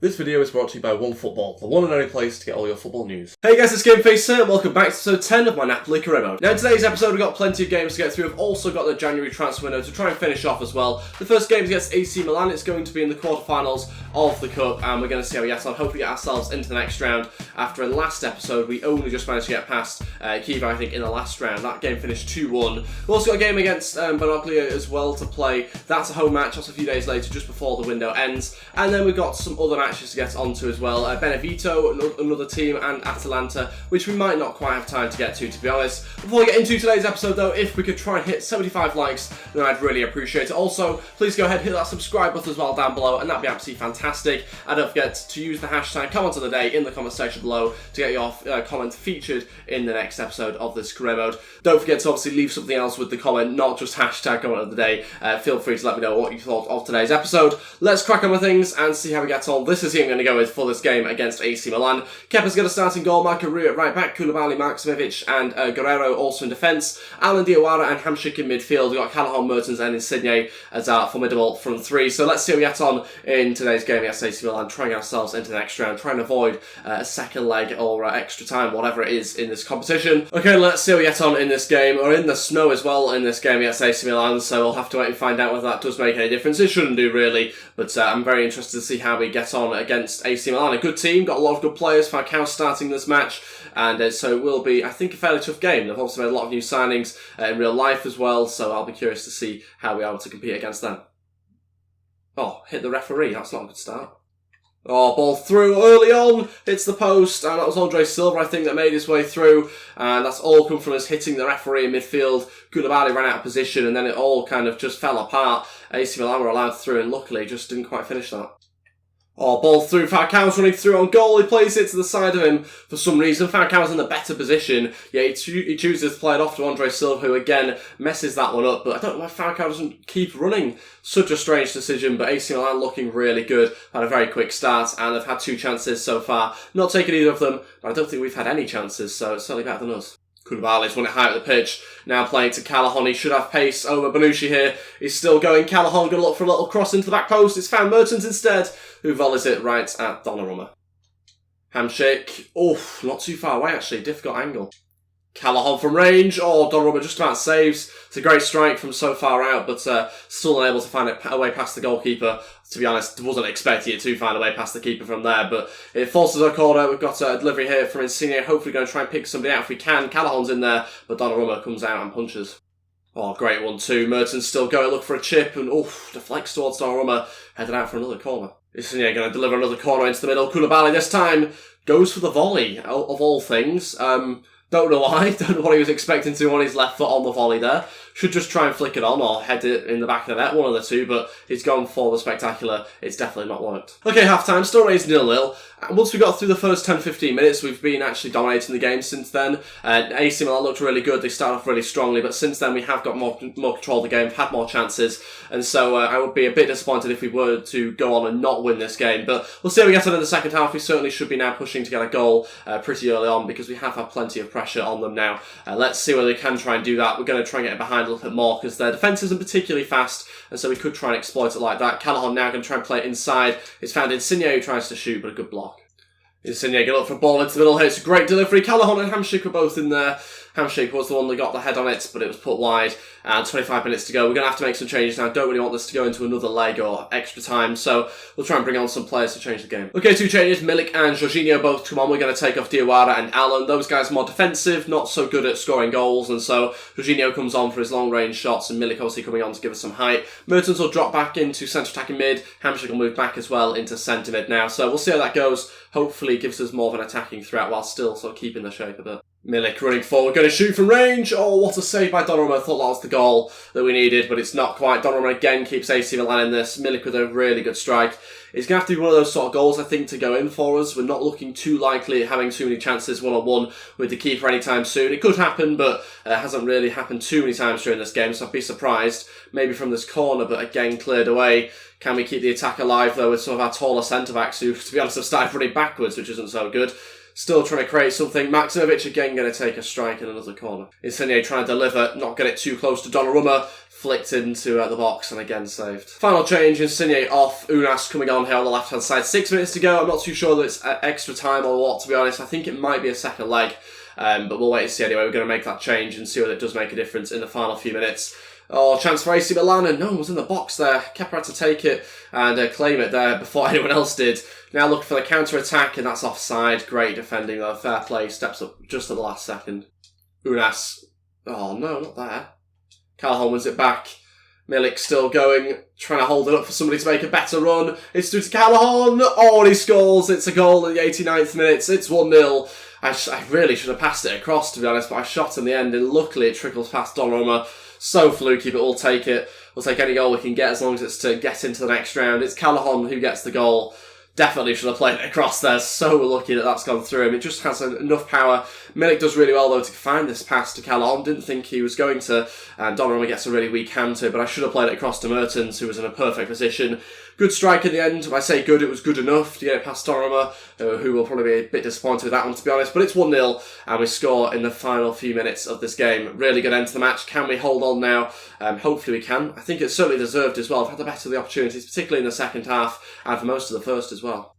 This video is brought to you by OneFootball, the one and only place to get all your football news. Hey guys, it's Gameface here, welcome back to episode 10 of my Napoli career mode. Now in today's episode we've got plenty of games to get through. We've also got the January transfer window to try and finish off as well. The first game is against AC Milan. It's going to be in the quarterfinals of the Cup, and we're going to see how we get on. Hopefully get ourselves into the next round. After in the last episode we only just managed to get past Kiev, I think, in the last round. That game finished 2-1. We've also got a game against Bologna as well to play. That's a home match. That's a few days later, just before the window ends. And then we've got some other matches to get onto as well. Benevito, another team, and Atalanta, which we might not quite have time to get to be honest. Before we get into today's episode though, if we could try and hit 75 likes, then I'd really appreciate it. Also, please go ahead and hit that subscribe button as well down below, and that'd be absolutely fantastic. And don't forget to use the hashtag comment of the day in the comment section below to get your comment featured in the next episode of this career mode. Don't forget to obviously leave something else with the comment, not just hashtag comment of the day. Feel free to let me know what you thought of today's episode. Let's crack on with things and see how we get on. This is who I'm going to go with for this game against AC Milan. Kepa's going to start in goal, Markaroo at right back, Koulibaly, Maksimovic and Guerrero also in defence, Alan Diawara and Hamšík in midfield. We've got Callahan, Mertens and Insigne as our formidable front three. So let's see how we get on in today's game against AC Milan, trying ourselves into the next round, trying to avoid a second leg or extra time, whatever it is in this competition. Okay, let's see how we get on in this game, or in the snow as well in this game against AC Milan, so we'll have to wait and find out whether that does make any difference. It shouldn't do really, but I'm very interested to see how we get on against AC Milan. A good team, got a lot of good players. Falcao starting this match, and so it will be, I think, a fairly tough game. They've also made a lot of new signings in real life as well, so I'll be curious to see how we are able to compete against them. Oh, hit the referee, that's not a good start. Oh, ball through early on, hits the post, and that was Andre Silva, I think, that made his way through, and that's all come from us hitting the referee in midfield. Koulibaly ran out of position, and then it all kind of just fell apart. AC Milan were allowed through, and luckily just didn't quite finish that. Oh, ball through, Falcao's running through on goal, he plays it to the side of him for some reason. Falcao's in the better position, yeah, he chooses to play it off to Andre Silva, who again messes that one up, but I don't know why Falcao doesn't keep running. Such a strange decision, but AC Milan looking really good, had a very quick start, and they've had 2 chances so far. Not taken either of them, but I don't think we've had any chances, so it's certainly better than us. Koulibaly's won it high up the pitch, now playing to Callahan. He should have pace over Bonucci here. He's still going. Callahan going to look for a little cross into the back post. It's found Mertens instead, who volleys it right at Donnarumma. Hamšík, oh, not too far away actually, difficult angle. Callahan from range, oh, Donnarumma just about saves. It's a great strike from so far out, but still unable to find a way past the goalkeeper. To be honest, wasn't expecting it to find a way past the keeper from there, but it forces a corner. We've got a delivery here from Insigne, hopefully going to try and pick somebody out if we can. Callahan's in there, but Donnarumma comes out and punches. Oh, great one too. Mertens still going, look for a chip, and deflects towards Donnarumma, headed out for another corner. Insigne going to deliver another corner into the middle. Koulibaly this time goes for the volley, of all things. Don't know why, don't know what he was expecting to on his left foot on the volley there. Should just try and flick it on or head it in the back of the net, one of the two, but he's gone for the spectacular. It's definitely not worked. Okay, half-time, still raised 0-0. And once we got through the first 10-15 minutes, we've been actually dominating the game since then. AC Milan looked really good, they started off really strongly, but since then we have got more control of the game, had more chances, and so I would be a bit disappointed if we were to go on and not win this game. But we'll see how we get on in the second half. We certainly should be now pushing to get a goal pretty early on, because we have had plenty of pressure on them now. Let's see whether we can try and do that. We're going to try and get behind a little bit more, because their defence isn't particularly fast, and so we could try and exploit it like that. Callahan now going to try and play it inside. It's found Insigne, who tries to shoot, but a good block. Insigne going to look for a ball into the middle here. It's a great delivery. Callahan and Hamšík were both in there. Hamšík was the one that got the head on it, but it was put wide. And 25 minutes to go. We're going to have to make some changes now. Don't really want this to go into another leg or extra time, so we'll try and bring on some players to change the game. Okay, 2 changes. Milik and Jorginho both come on. We're going to take off Diawara and Alan. Those guys are more defensive, not so good at scoring goals, and so Jorginho comes on for his long-range shots, and Milik obviously coming on to give us some height. Mertens will drop back into centre-attacking mid. Hamšík will move back as well into centre-mid now, so we'll see how that goes. Hopefully gives us more of an attacking threat while still sort of keeping the shape a bit. Milik running forward, going to shoot from range. Oh, what a save by Donnarumma. I thought that was the goal that we needed, but it's not quite. Donnarumma again keeps AC Milan in this. Milik with a really good strike. It's going to have to be one of those sort of goals, I think, to go in for us. We're not looking too likely at having too many chances one-on-one with the keeper anytime soon. It could happen, but it hasn't really happened too many times during this game, so I'd be surprised. Maybe from this corner, but again cleared away. Can we keep the attack alive, though, with some of our taller centre-backs who, to be honest, have started running backwards, which isn't so good. still trying to create something. Maximovic again going to take a strike in another corner. Insigne trying to deliver, not get it too close to Donnarumma. Flicked into the box and again saved. Final change, Insigne off, Unas coming on here on the left-hand side. 6 minutes to go. I'm not too sure that it's extra time or what, to be honest. I think it might be a second leg, but we'll wait and see anyway. We're going to make that change and see whether it does make a difference in the final few minutes. Oh, chance for AC Milan, and no one was in the box there. Kepa had to take it and claim it there before anyone else did. Now looking for the counter-attack, and that's offside. Great defending though, fair play. Steps up just at the last second. Unas. Oh no, not there. Callahan wins it back. Milik still going, trying to hold it up for somebody to make a better run. It's through to Callahan. Oh, and he scores. It's a goal in the 89th minute. It's 1-0. I really should have passed it across, to be honest, but I shot in the end, and luckily it trickles past Donnarumma. So fluky, but we'll take it. We'll take any goal we can get as long as it's to get into the next round. It's Callahan who gets the goal. Definitely should have played it across there. So lucky that that's gone through him. It just has enough power. Milik does really well, though, to find this pass to Callahan. Didn't think he was going to. And Donnarumma gets a really weak hand to it, but I should have played it across to Mertens, who was in a perfect position. Good strike in the end. When I say good, it was good enough to get it past Donnarumma, who will probably be a bit disappointed with that one, to be honest. But it's 1-0, and we score in the final few minutes of this game. Really good end to the match. Can we hold on now? Hopefully we can. I think it's certainly deserved as well. I've had the better of the opportunities, particularly in the second half, and for most of the first as well.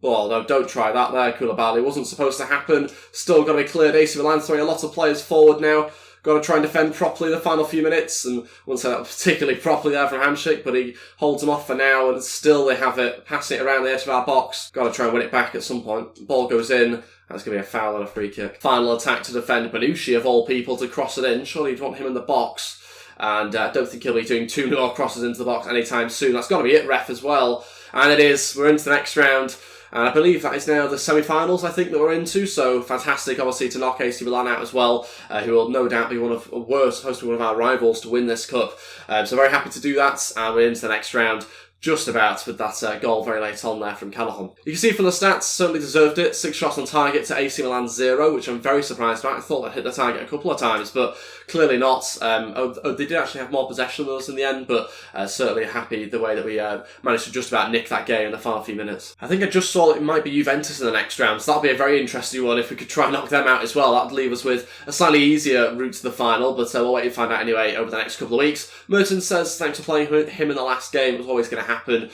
Well, no, don't try that there, Koulibaly. Wasn't supposed to happen. Still got to be cleared. AC Milan throwing a lot of players forward now. Got to try and defend properly the final few minutes, and I wouldn't say that particularly properly there from Hamsik, but he holds them off for now, and still they have it, passing it around the edge of our box. Got to try and win it back at some point. Ball goes in. That's going to be a foul and a free kick. Final attack to defend Bonucci, of all people, to cross it in. Surely you'd want him in the box, and I don't think he'll be doing 2 more crosses into the box anytime soon. That's got to be it, ref, as well. And it is. We're into the next round. And I believe that is now the semi-finals, I think, that we're into. So fantastic, obviously, to knock AC Milan out as well, who will no doubt be supposed to be one of our rivals to win this cup. So very happy to do that. And we're into the next round. Just about with that goal very late on there from Callahan. You can see from the stats, certainly deserved it. 6 shots on target to AC Milan 0, which I'm very surprised about. I thought they'd hit the target a couple of times, but clearly not. They did actually have more possession than us in the end, but certainly happy the way that we managed to just about nick that game in the final few minutes. I think I just saw that it might be Juventus in the next round, so that'll be a very interesting one if we could try and knock them out as well. That'd leave us with a slightly easier route to the final, but we'll wait and find out anyway over the next couple of weeks. Mertens says thanks for playing him in the last game. It was always going to happen.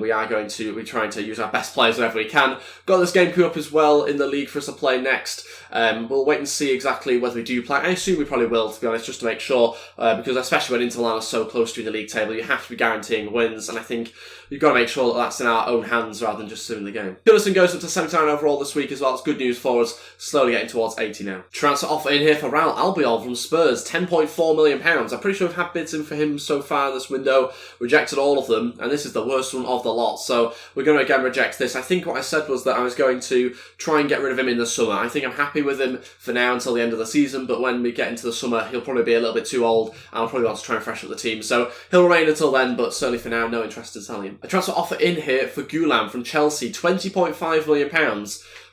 We are going to be trying to use our best players whenever we can. Got this game queued up as well in the league for us to play next. We'll wait and see exactly whether we do play. I assume we probably will, to be honest, just to make sure, because especially when Inter Milan are so close to the league table, you have to be guaranteeing wins, and I think you've got to make sure that that's in our own hands rather than just suing the game. Goodison goes up to 79 overall this week as well. It's good news for us. Slowly getting towards 80 now. Transfer offer in here for Raul Albiol from Spurs. £10.4 million. I'm pretty sure we've had bids in for him so far in this window. Rejected all of them, and this is the worst one of the lot. So we're going to again reject this. I think what I said was that I was going to try and get rid of him in the summer. I think I'm happy with him for now until the end of the season, but when we get into the summer, he'll probably be a little bit too old, and I'll probably want to try and freshen up the team. So he'll remain until then, but certainly for now, no interest in selling him. A transfer offer in here for Gulam from Chelsea, £20.5 million.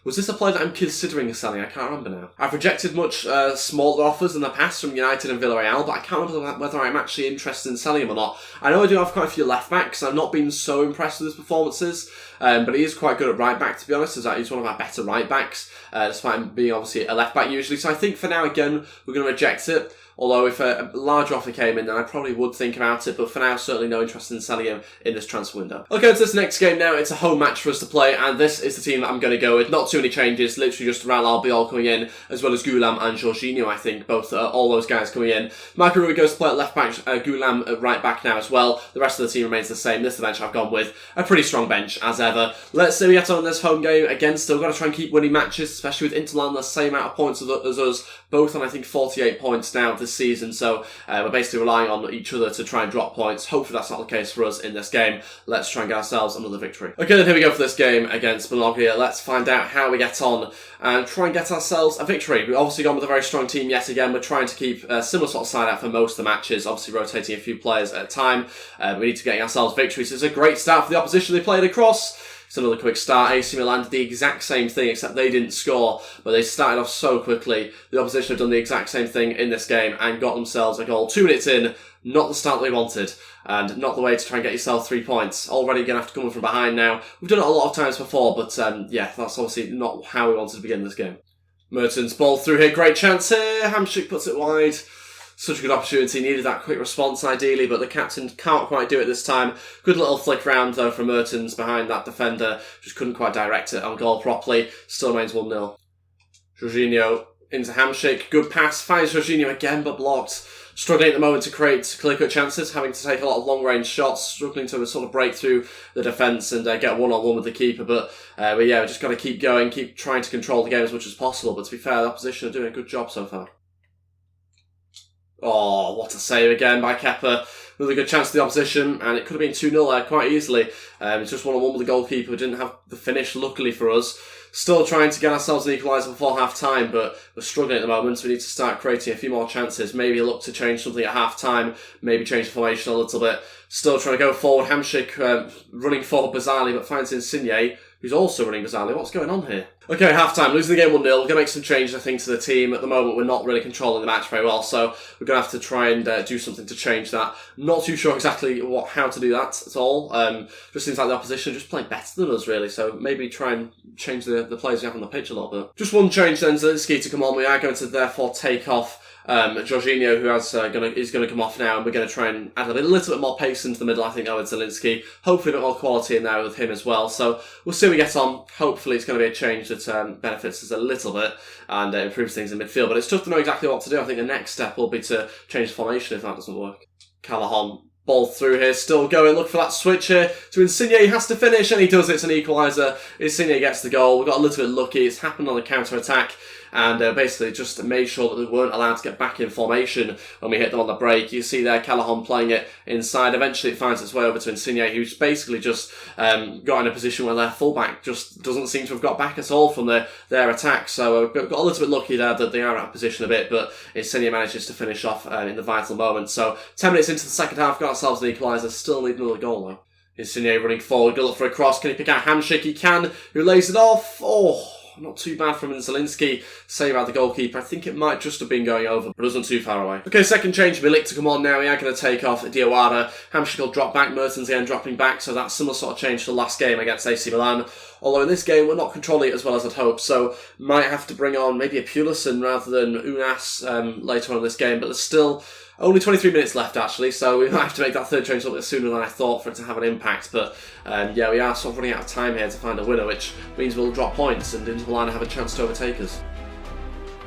Was this a player that I'm considering selling? I can't remember now. I've rejected much smaller offers in the past from United and Villarreal, but I can't remember whether I'm actually interested in selling him or not. I know I do have quite a few left-backs. I've not been so impressed with his performances, but he is quite good at right-back, to be honest. He's one of our better right-backs, despite him being obviously a left-back usually. So I think for now, again, we're going to reject it. Although if a large offer came in, then I probably would think about it. But for now, certainly no interest in selling him in this transfer window. Okay, to this next game now. It's a home match for us to play, and this is the team that I'm going to go with. Not too many changes. Literally just Raul Albiol coming in, as well as Gulam and Jorginho, I think. Both, all those guys coming in. Marco Rui goes to play at left back, Gulam at right back now as well. The rest of the team remains the same. This is the bench I've gone with. A pretty strong bench, as ever. Let's see we get on this home game. Again, still got to try and keep winning matches, especially with Inter Milan the same amount of points as us. Both on, I think, 48 points now this season. So we're basically relying on each other to try and drop points. Hopefully that's not the case for us in this game. Let's try and get ourselves another victory. Okay, then here we go for this game against Bologna. Let's find out how we get on and try and get ourselves a victory. We've obviously gone with a very strong team yet again. We're trying to keep a similar sort of side out for most of the matches, obviously rotating a few players at a time. We need to get ourselves victories. It's a great start for the opposition. They played across. It's another quick start. AC Milan did the exact same thing, except they didn't score, but they started off so quickly. The opposition have done the exact same thing in this game and got themselves a goal. 2 minutes in, not the start that we wanted, and not the way to try and get yourself 3 points. Already going to have to come from behind now. We've done it a lot of times before, but yeah, that's obviously not how we wanted to begin this game. Mertens ball through here, great chance here. Hamšík puts it wide. Such a good opportunity, needed that quick response ideally, but the captain can't quite do it this time. Good little flick round though from Mertens behind that defender, just couldn't quite direct it on goal properly. Still remains 1-0. Jorginho into Hamšík, good pass, finds Jorginho again but blocked. Struggling at the moment to create clear-cut chances, having to take a lot of long-range shots, struggling to sort of break through the defence and get one-on-one with the keeper. But yeah, we just got to keep going, keep trying to control the game as much as possible. But to be fair, the opposition are doing a good job so far. Oh, what a save again by Kepa. Really good chance to the opposition, and it could have been 2-0 there quite easily. It's just 1-on-1 with the goalkeeper who didn't have the finish, luckily for us. Still trying to get ourselves an equaliser before half-time, but we're struggling at the moment, so we need to start creating a few more chances. Maybe look to change something at half-time, maybe change the formation a little bit. Still trying to go forward. Hamšík running forward bizarrely, but finds Insigne, who's also running bizarrely. What's going on here? Okay, half-time, losing the game 1-0. We're going to make some changes, I think, to the team. At the moment, we're not really controlling the match very well, so we're going to have to try and do something to change that. Not too sure exactly how to do that at all. Just seems like the opposition are just playing better than us, really, so maybe try and change the players we have on the pitch a little bit. Just one change then, Zelinski to come on. We are going to therefore take off Jorginho, who is going to come off now, and we're going to try and add a little bit more pace into the middle, I think, with Zelinski. Hopefully a bit more quality in there with him as well. So we'll see how we get on. Hopefully it's going to be a change that benefits us a little bit and improves things in midfield. But it's tough to know exactly what to do. I think the next step will be to change the formation if that doesn't work. Callahan. Ball through here, still going, look for that switch here to Insigne, he has to finish, and he does, it's an equaliser. Insigne gets the goal, we got a little bit lucky, it's happened on the counter-attack, and basically just made sure that we weren't allowed to get back in formation when we hit them on the break. You see there Callahan playing it inside, eventually it finds its way over to Insigne, who's basically just got in a position where their fullback just doesn't seem to have got back at all from their attack, so got a little bit lucky there that they are out of position a bit, but Insigne manages to finish off in the vital moment. So 10 minutes into the second half, got ourselves an equaliser, still need another goal though. Insigne running forward, good look for a cross, can he pick out Hamšík? He can, who lays it off, not too bad from Zelinski. Save out the goalkeeper. I think it might just have been going over, but it wasn't too far away. Okay, second change. Milik to come on now. We are going to take off Diawara. Hamšík will drop back. Mertens again dropping back. So that's similar sort of change to the last game against AC Milan. Although in this game, we're not controlling it as well as I'd hoped. So might have to bring on maybe a Pulisic rather than Unas later on in this game. But there's still only 23 minutes left, actually, so we might have to make that third change a little bit sooner than I thought for it to have an impact. But yeah, we are sort of running out of time here to find a winner, which means we'll drop points and Inter Milan have a chance to overtake us.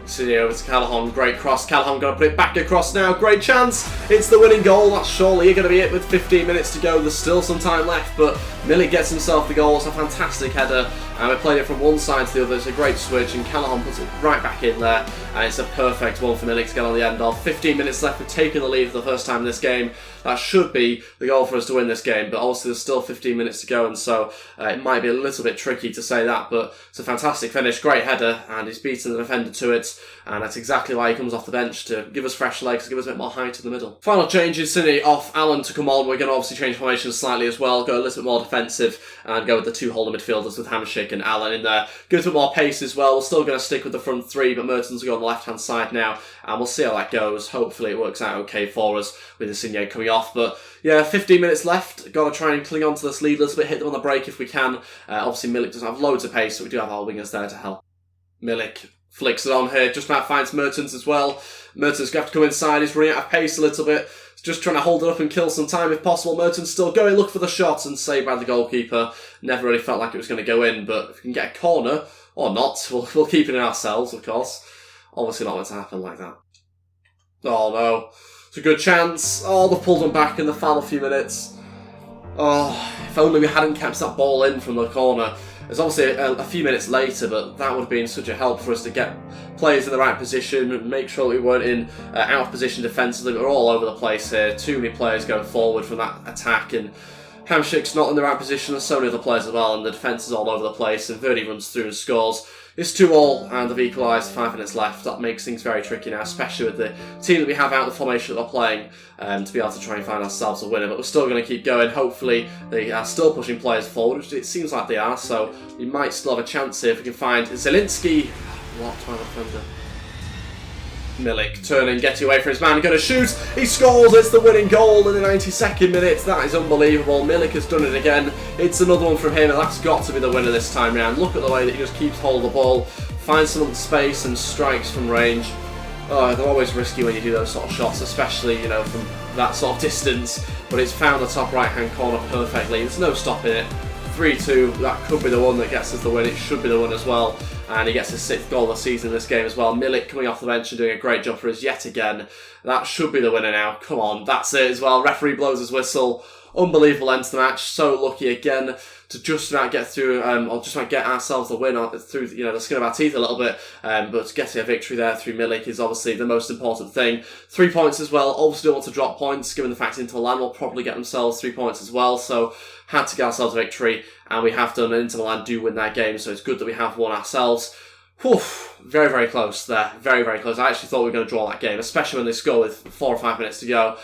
Insigne over to Callahan, great cross. Callahan going to put it back across now, great chance. It's the winning goal. That's surely going to be it with 15 minutes to go. There's still some time left, but Milik gets himself the goal. It's a fantastic header, and we're playing it from one side to the other. It's a great switch, and Callahan puts it right back in there, and it's a perfect one for Milik to get on the end of. 15 minutes left. We've taken the lead for the first time in this game. That should be the goal for us to win this game, but obviously there's still 15 minutes to go, and so it might be a little bit tricky to say that, but it's a fantastic finish, great header, and he's beaten the defender to it, and that's exactly why he comes off the bench, to give us fresh legs, give us a bit more height in the middle. Final change is Cine off Allen to come on. We're going to obviously change formation slightly as well, go a little bit more defensive, and go with the two holding midfielders with Hamšík and Allen in there. Gives a bit more pace as well. We're still going to stick with the front three, but Mertens will go on the left-hand side now, and we'll see how that goes. Hopefully it works out okay for us with Insigne coming off, but yeah, 15 minutes left. Got to try and cling on to this lead a little bit, hit them on the break if we can. Obviously Milik doesn't have loads of pace, so we do have our wingers there to help. Milik flicks it on here, just about finds Mertens as well. Mertens going to have to come inside, he's running out of pace a little bit. Just trying to hold it up and kill some time if possible. Mertens still going, look for the shot, and saved by the goalkeeper. Never really felt like it was going to go in, but if we can get a corner, or not, we'll keep it in ourselves, of course. Obviously not going to happen like that. Oh no, it's a good chance. Oh, they've pulled them back in the final few minutes. Oh, if only we hadn't kept that ball in from the corner. It's obviously a few minutes later, but that would have been such a help for us to get players in the right position and make sure that we weren't in out of position defensively. We're all over the place here. Too many players going forward from that attack, and Hamšík's not in the right position, and so many other players as well, and the defence is all over the place, and Verdi runs through and scores. It's 2-2, and they've equalised, 5 minutes left. That makes things very tricky now, especially with the team that we have out, the formation that they're playing, to be able to try and find ourselves a winner. But we're still going to keep going. Hopefully, they are still pushing players forward, which it seems like they are, so we might still have a chance here if we can find Zelinski. Blocked by the defender. Milik turning, getting away from his man, going to shoot. He scores. It's the winning goal in the 92nd minute. That is unbelievable. Milik has done it again. It's another one from him, and that's got to be the winner this time round. Look at the way that he just keeps hold of the ball, finds some space, and strikes from range. Oh, they're always risky when you do those sort of shots, especially, you know, from that sort of distance. But it's found the top right-hand corner perfectly. There's no stopping it. 3-2, that could be the one that gets us the win. It should be the one as well. And he gets his 6th goal of the season in this game as well. Milik coming off the bench and doing a great job for us yet again. That should be the winner now. Come on, that's it as well. Referee blows his whistle. Unbelievable end to the match. So lucky again to just about get through, or just about get ourselves the win through, you know, the skin of our teeth a little bit. But getting a victory there through Milik is obviously the most important thing. 3 points as well. Obviously don't want to drop points, given the fact Inter Milan will probably get themselves 3 points as well. So had to get ourselves a victory, and we have done. Inter Milan do win that game, so it's good that we have won ourselves. Whew, very, very close there. Very, very close. I actually thought we were going to draw that game, especially when they score with 4 or 5 minutes to go.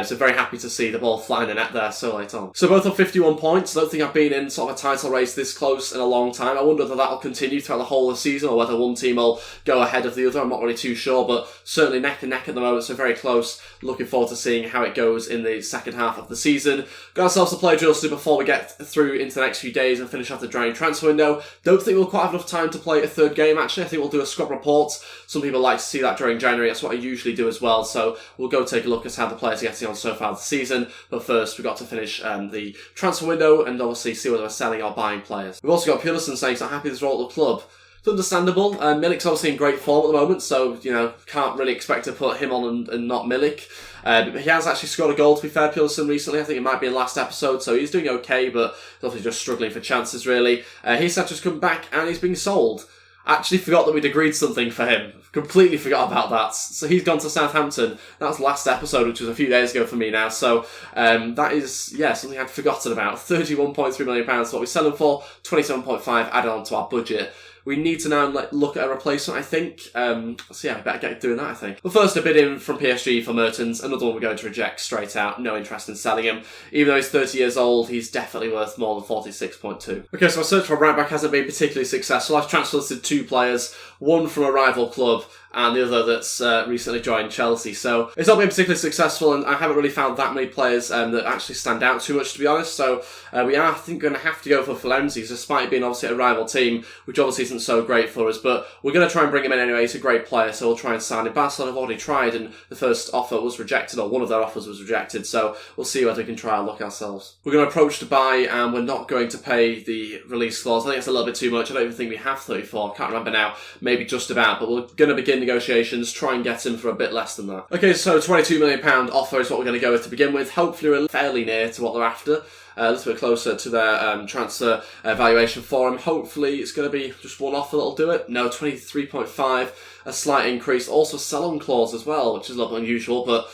So very happy to see the ball fly in the net there so late on. So both on 51 points. I don't think I've been in sort of a title race this close in a long time. I wonder whether that'll continue throughout the whole of the season, or whether one team will go ahead of the other. I'm not really too sure, but certainly neck and neck at the moment, so very close. Looking forward to seeing how it goes in the second half of the season. Got ourselves a player drills to do before we get through into the next few days and finish off the January transfer window. Don't think we'll quite have enough time to play a third game, actually. I think we'll do a squad report. Some people like to see that during January. That's what I usually do as well. So we'll go take a look at how the players are getting on so far this season. But first, we've got to finish the transfer window and obviously see whether we're selling or buying players. We've also got Pulisic saying he's not happy with his role at the club. It's understandable. Milik's obviously in great form at the moment, so, you know, can't really expect to put him on and not Milik. But he has actually scored a goal, to be fair, Pulisic, recently. I think it might be in last episode, so he's doing okay, but he's obviously just struggling for chances, really. He's just come back and he's being sold. Actually forgot that we'd agreed something for him. Completely forgot about that. So he's gone to Southampton. That was last episode, which was a few days ago for me now. So that is, yeah, something I'd forgotten about. £31.3 million, what we sell him for. 27.5 added on to our budget. We need to now look at a replacement, I think. So yeah, we better get doing that, I think. But first, a bid in from PSG for Mertens. Another one we're going to reject straight out. No interest in selling him. Even though he's 30 years old, he's definitely worth more than 46.2. Okay, so my search for a right back hasn't been particularly successful. I've transfer listed 2 players, one from a rival club and the other that's recently joined Chelsea. So it's not been particularly successful, and I haven't really found that many players that actually stand out too much, to be honest. So we are, I think, going to have to go for Florenzi, despite being obviously a rival team, which obviously isn't so great for us. But we're going to try and bring him in anyway. He's a great player, so we'll try and sign him. Barcelona have already tried, and the first offer was rejected, or one of their offers was rejected. So we'll see whether we can try our luck ourselves. We're going to approach to buy, and we're not going to pay the release clause. I think it's a little bit too much. I don't even think we have 34. I can't remember now. Maybe just about. But we're going to begin negotiations. Try and get him for a bit less than that. Okay, so £22 million offer is what we're going to go with to begin with. Hopefully we're fairly near to what they're after. A little bit closer to their transfer valuation for him. Hopefully it's going to be just one offer that'll do it. No, 23.5, a slight increase. Also sell-on clause as well, which is a little bit unusual, but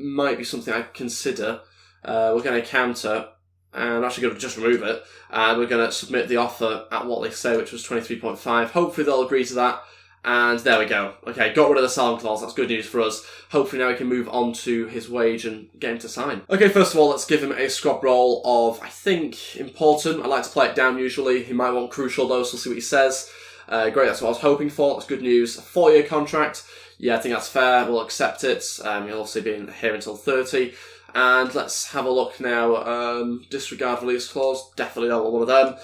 might be something I'd consider. We're going to counter, and I'm actually going to just remove it. And we're going to submit the offer at what they say, which was 23.5. Hopefully they'll agree to that. And there we go. Okay, got rid of the selling clause. That's good news for us. Hopefully now we can move on to his wage and get him to sign. Okay, first of all, let's give him a squad role of, I think, important. I like to play it down usually. He might want crucial though, so we'll see what he says. Great, that's what I was hoping for. That's good news. A 4-year contract. Yeah, I think that's fair. We'll accept it. He'll obviously be here until 30. And let's have a look now. Disregard release clause. Definitely not one of them.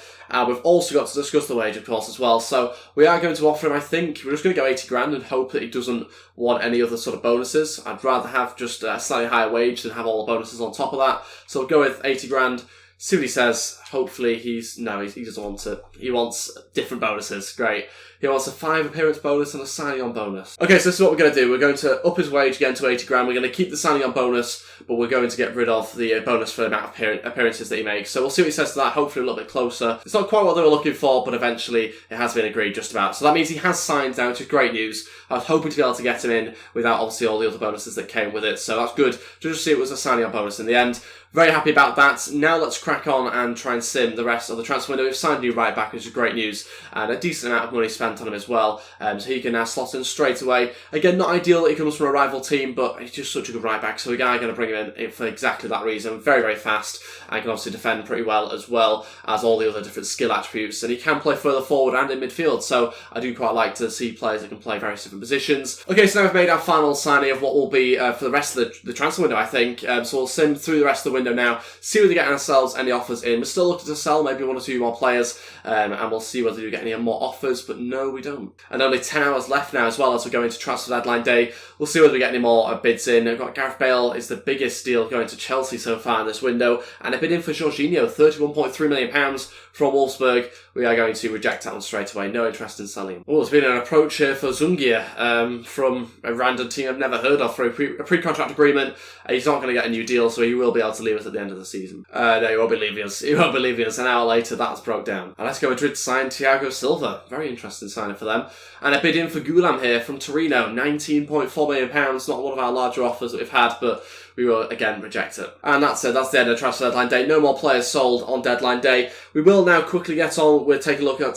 We've also got to discuss the wage, of course, as well. So we are going to offer him, I think, we're just going to go 80 grand and hope that he doesn't want any other sort of bonuses. I'd rather have just a slightly higher wage than have all the bonuses on top of that. So we'll go with 80 grand. See what he says. Hopefully he doesn't want it. He wants different bonuses. Great. He wants a 5 appearance bonus and a signing on bonus. Okay, so this is what we're going to do. We're going to up his wage again to 80 grand. We're going to keep the signing on bonus, but we're going to get rid of the bonus for the amount of appearances that he makes. So we'll see what he says to that, hopefully a little bit closer. It's not quite what they were looking for, but eventually it has been agreed just about. So that means he has signed now, which is great news. I was hoping to be able to get him in without obviously all the other bonuses that came with it. So that's good. Just see it was a signing on bonus in the end. Very happy about that. Now let's crack on and try and sim the rest of the transfer window. We've signed a new right back, which is great news, and a decent amount of money spent on him as well. So he can now slot in straight away. Again, not ideal that he comes from a rival team, but he's just such a good right back, so we are going to bring him in for exactly that reason. Very, very fast, and can obviously defend pretty well as all the other different skill attributes, and he can play further forward and in midfield, so I do quite like to see players that can play various different positions. Okay, so now we've made our final signing of what will be for the rest of the transfer window, I think. So we'll sim through the rest of the window now, see whether we get ourselves any offers in. We're still looking to sell maybe 1 or 2 more players, and we'll see whether we get any more offers, but no, we don't. And only 10 hours left now as well as we're going to transfer deadline day. We'll see whether we get any more bids in. We've got Gareth Bale is the biggest deal going to Chelsea so far in this window, and a bid in for Jorginho, £31.3 million from Wolfsburg. We are going to reject that one straight away. No interest in selling him. Oh, there's been an approach here for Zungia from a random team I've never heard of for a pre-contract agreement. He's not going to get a new deal, so he will be able to leave us at the end of the season. No, he won't be leaving us. He won't be leaving us. An hour later, that's broke down. And let's go Madrid sign Thiago Silva. Very interesting signing for them. And a bid in for Gulam here from Torino. £19.4 million. Not one of our larger offers that we've had, but we will again reject it. And that's it. That's the end of transfer deadline day. No more players sold on deadline day. We will now quickly get on with taking a look at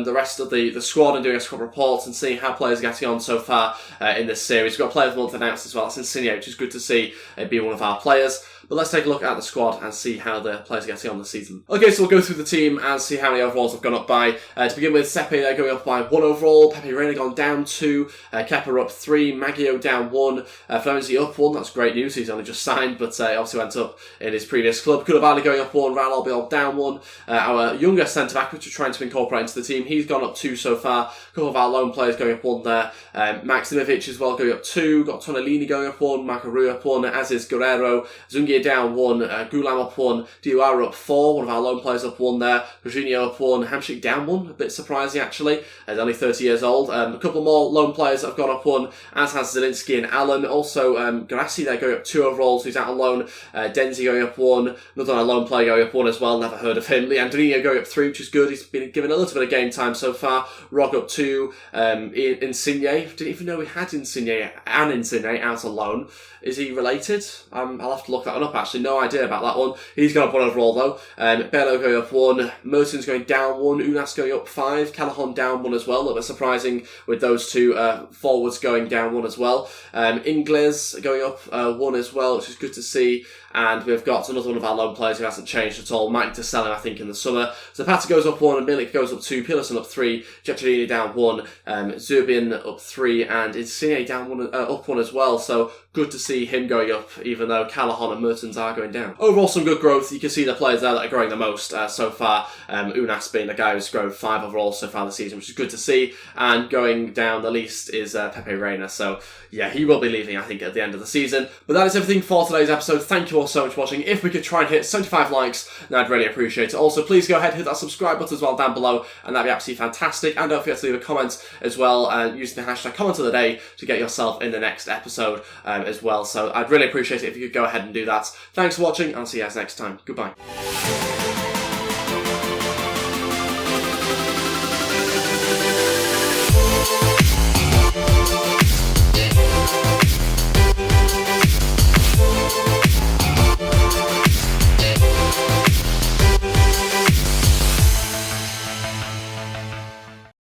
the rest of the squad and doing a squad report and seeing how players are getting on so far in this series. We've got Player of the Month announced as well. That's Insigne, which is good to see it be one of our players. But let's take a look at the squad and see how the players are getting on this season. Okay, so we'll go through the team and see how many overalls have gone up by. To begin with, Sepe they're going up by 1 overall. Pepe Reina gone down 2. Kepa up 3. Maggio down 1. Florenzi up 1. That's great news. He's only just signed, but he obviously went up in his previous club. Koulibaly going up 1. Raul Albiol down 1. Our younger centre-back, which we're trying to incorporate into the team, he's gone up 2 so far. A couple of our lone players going up 1 there. Maximovic as well going up 2. Got Tonellini going up 1. Macaru up 1. As is Guerrero. Zungia down 1. Gulam up 1, Diawara up 4, one of our lone players up 1 there, Jorginho up 1, Hamsik down 1, a bit surprising actually, he's only 30 years old. A couple more lone players that have gone up 1, as has Zielinski and Allen. Also, Grassi there going up 2 overalls, who's out on loan. Denzi going up 1, another lone player going up 1 as well, never heard of him. Leandrinho going up 3, which is good, he's been given a little bit of game time so far. Rog up 2, Insigne, didn't even know we had Insigne out on loan. Is he related? I'll have to look that one up actually, no idea about that one. He's gone up 1 overall though. Bello going up 1, Mertens going down 1, Unas going up 5, Callahan down 1 as well. A little bit surprising with those 2 forwards going down 1 as well. Ingles going up 1 as well, which is good to see. And we've got another one of our lone players who hasn't changed at all. Might need to sell him, I think, in the summer. Zapata goes up 1, Milik goes up 2, Pearson up 3, Giaccherini down 1, Zubin up 3, and Insigne down 1, up 1 as well. So good to see him going up, even though Callahan and Mertens are going down. Overall, some good growth. You can see the players there that are growing the most so far. Unas being the guy who's grown 5 overall so far this season, which is good to see. And going down the least is Pepe Reina. So yeah, he will be leaving, I think, at the end of the season. But that is everything for today's episode. Thank you all so much for watching. If we could try and hit 75 likes, then I'd really appreciate it. Also, please go ahead and hit that subscribe button as well down below, and that'd be absolutely fantastic. And don't forget to leave a comment as well, using the hashtag comment of the day to get yourself in the next episode as well. So I'd really appreciate it if you could go ahead and do that. Thanks for watching, and I'll see you guys next time. Goodbye.